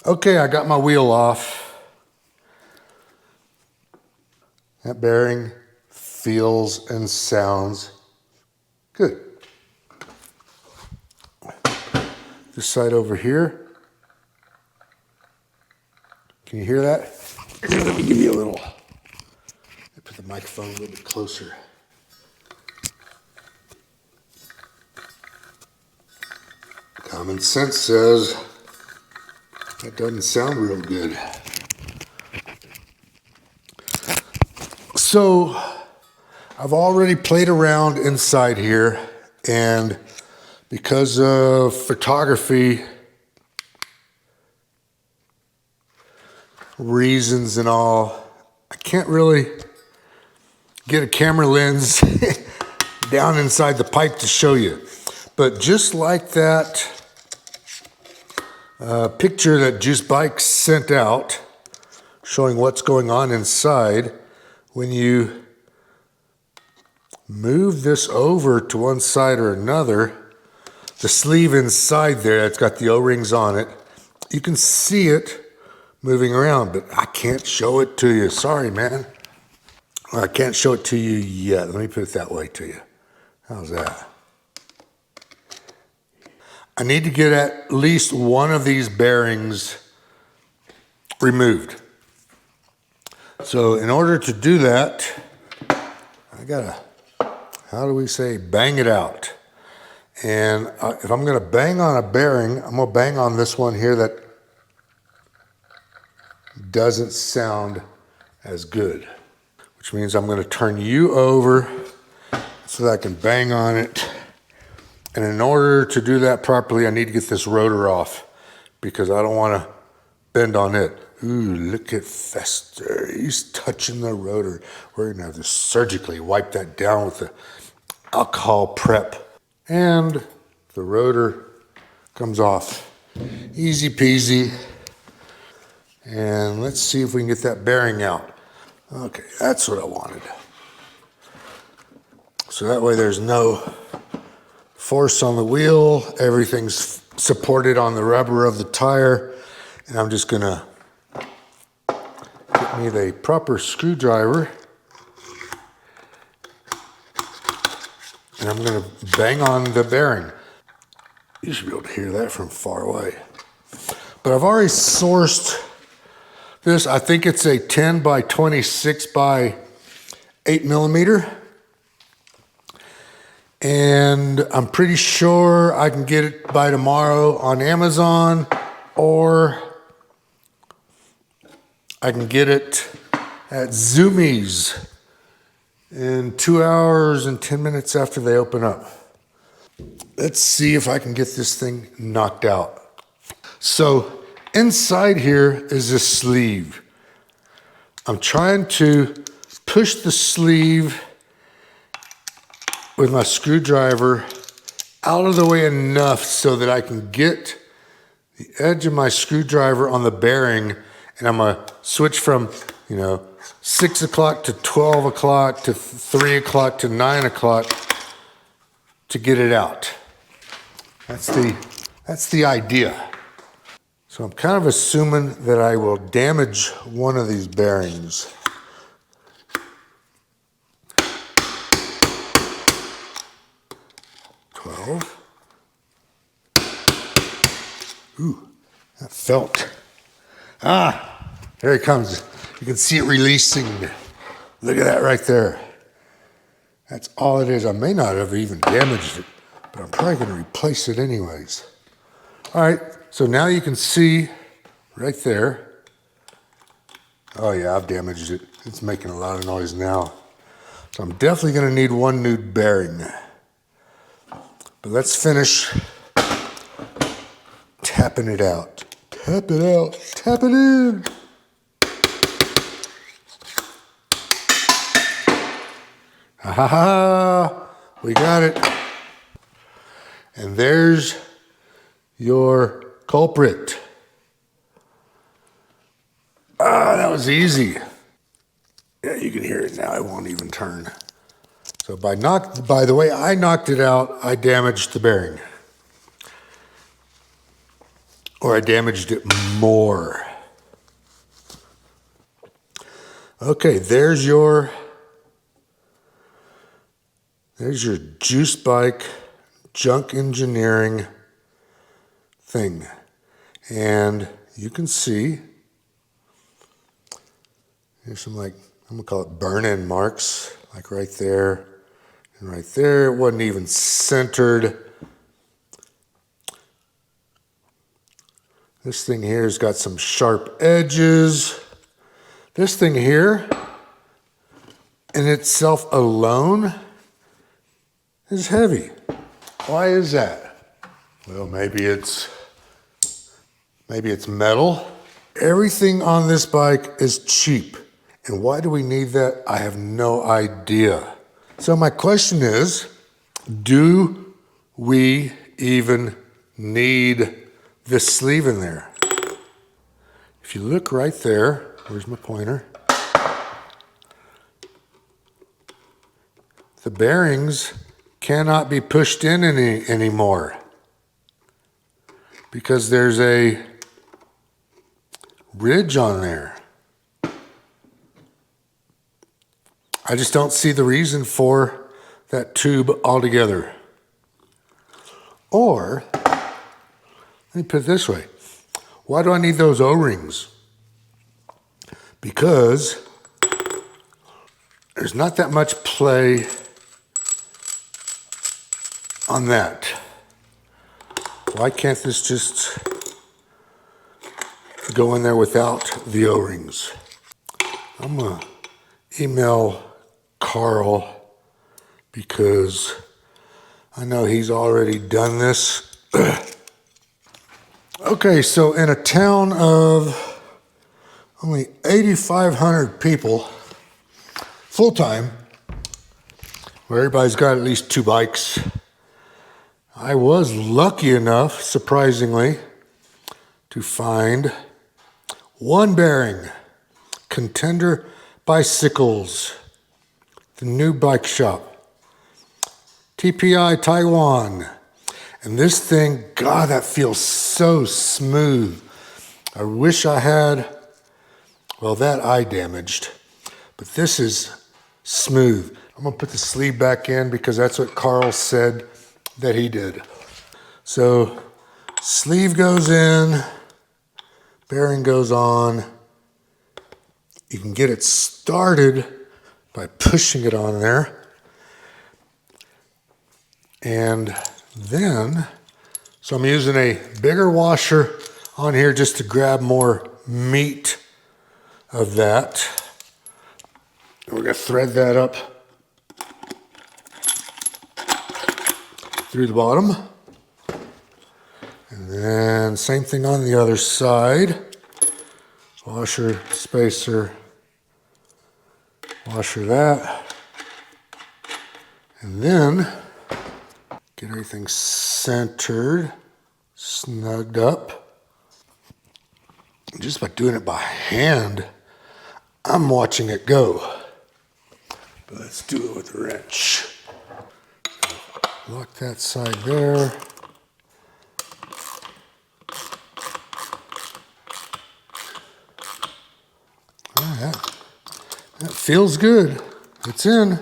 Okay, I got my wheel off. That bearing feels and sounds good. This side over here. Can you hear that? Here, let me give you a little. Put the microphone a little bit closer. Common sense says that doesn't sound real good. So I've already played around inside here, and because of photography reasons and all, I can't really get a camera lens down inside the pipe to show you. But just like that picture that Juiced Bike sent out showing what's going on inside, when you move this over to one side or another, the sleeve inside there that's got the O-rings on it, you can see it moving around, but I can't show it to you. Sorry, man. I can't show it to you yet. Let me put it that way to you. How's that? I need to get at least one of these bearings removed. So in order to do that, I gotta, how do we say, bang it out. And if I'm gonna bang on a bearing, I'm gonna bang on this one here that doesn't sound as good, which means I'm gonna turn you over so that I can bang on it. And in order to do that properly, I need to get this rotor off because I don't want to bend on it. Ooh, look at Fjester. He's touching the rotor. We're going to have to surgically wipe that down with the alcohol prep. And the rotor comes off. Easy peasy. And let's see if we can get that bearing out. Okay, that's what I wanted. So that way there's no force on the wheel, everything's supported on the rubber of the tire, and I'm just gonna get me the proper screwdriver, and I'm gonna bang on the bearing. You should be able to hear that from far away. But I've already sourced this. I think it's a 10 by 26 by 8 millimeter. And I'm pretty sure I can get it by tomorrow on Amazon, or I can get it at Zoomies in 2 hours and 10 minutes after they open up. Let's see if I can get this thing knocked out. So inside here is a sleeve. I'm trying to push the sleeve with my screwdriver out of the way enough so that I can get the edge of my screwdriver on the bearing, and I'm gonna switch from, 6 o'clock to 12 o'clock to 3 o'clock to 9 o'clock to get it out. That's the idea. So I'm kind of assuming that I will damage one of these bearings. Ooh, that felt. There it comes. You can see it releasing. Look at that right there. That's all it is. I may not have even damaged it, but I'm probably going to replace it anyways. All right, so now you can see right there. Oh yeah, I've damaged it. It's making a lot of noise now. So I'm definitely going to need one new bearing. But let's finish tapping it out. Tap it out, tap it in. Ha ha ha, we got it. And there's your culprit. That was easy. Yeah, you can hear it now, it won't even turn. So by the way I knocked it out, I damaged the bearing. or I damaged it more. Okay, there's your juice bike junk engineering thing. And you can see there's some, like, I'm gonna call it burn-in marks, like right there and right there. It wasn't even centered. This thing here has got some sharp edges. This thing here, in itself alone, is heavy. Why is that? Well, maybe it's metal. Everything on this bike is cheap. And why do we need that? I have no idea. So my question is, do we even need this sleeve in there? If you look right there, where's my pointer? The bearings cannot be pushed in anymore because there's a ridge on there. I just don't see the reason for that tube altogether. Or, let me put it this way. Why do I need those O-rings? Because there's not that much play on that. Why can't this just go in there without the O-rings? I'm gonna email Carl because I know he's already done this. Okay, so in a town of only 8,500 people, full-time, where everybody's got at least 2 bikes, I was lucky enough, surprisingly, to find one bearing, Contender Bicycles, the new bike shop, TPI Taiwan. And this thing, God, that feels so smooth. I wish I had, well, that I damaged, but this is smooth. I'm gonna put the sleeve back in because that's what Carl said that he did. So sleeve goes in, bearing goes on. You can get it started by pushing it on there. And then, so I'm using a bigger washer on here just to grab more meat of that. We're gonna thread that up through the bottom. And then same thing on the other side. Washer, spacer, washer that. And then get everything centered, snugged up. Just by doing it by hand, I'm watching it go. But let's do it with a wrench. Lock that side there. Oh, that feels good. It's in.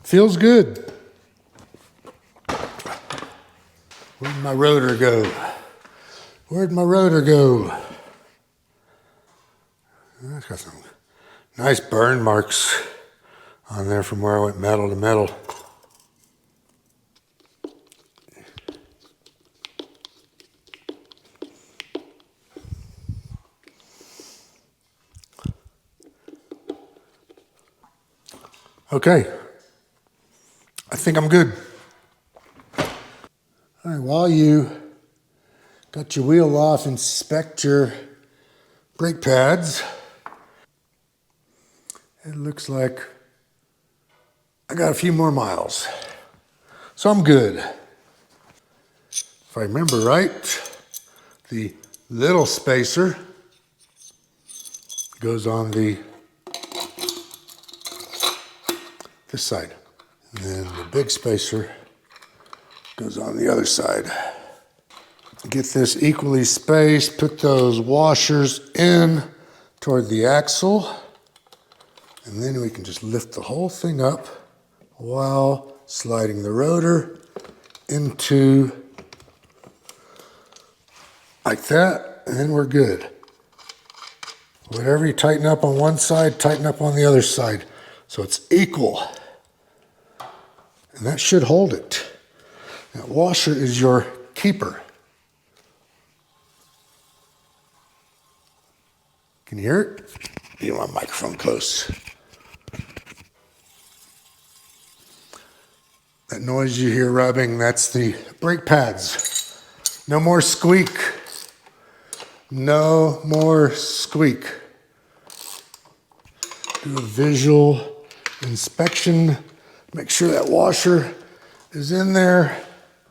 Feels good. Where'd my rotor go? Where'd my rotor go? It's got some nice burn marks on there from where I went metal to metal. Okay, I think I'm good. All right, while you got your wheel off, inspect your brake pads. It looks like I got a few more miles, so I'm good. If I remember right, the little spacer goes on this side. And then the big spacer goes on the other side. Get this equally spaced, put those washers in toward the axle, and then we can just lift the whole thing up while sliding the rotor into like that, and then we're good. Whatever you tighten up on one side, tighten up on the other side, so it's equal. And that should hold it. That washer is your keeper. Can you hear it? You want my microphone close. That noise you hear rubbing, that's the brake pads. No more squeak. No more squeak. Do a visual inspection. Make sure that washer is in there.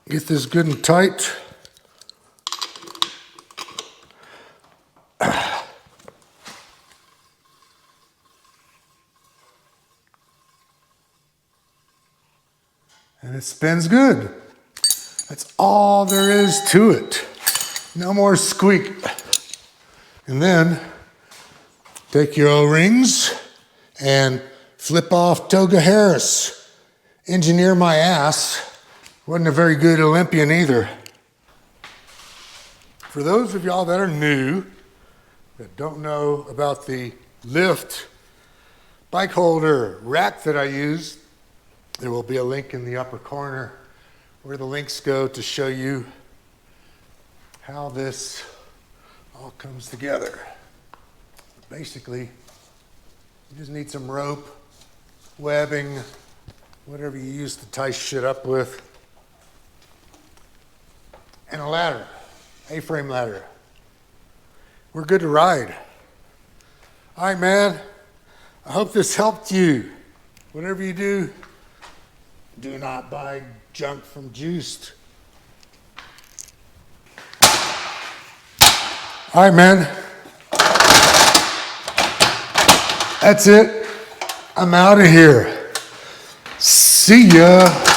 Get this good and tight. And it spins good. That's all there is to it. No more squeak. And then take your O-rings and flip off TOGA HARRIS. Engineer my ass. Wasn't a very good Olympian either. For those of y'all that are new, that don't know about the lift bike holder rack that I use, there will be a link in the upper corner where the links go to show you how this all comes together. Basically, you just need some rope, webbing, whatever you use to tie shit up with, and a ladder, A-frame ladder. We're good to ride. All right, man. I hope this helped you. Whatever you do, do not buy junk from Juiced. All right, man. That's it. I'm out of here. See ya.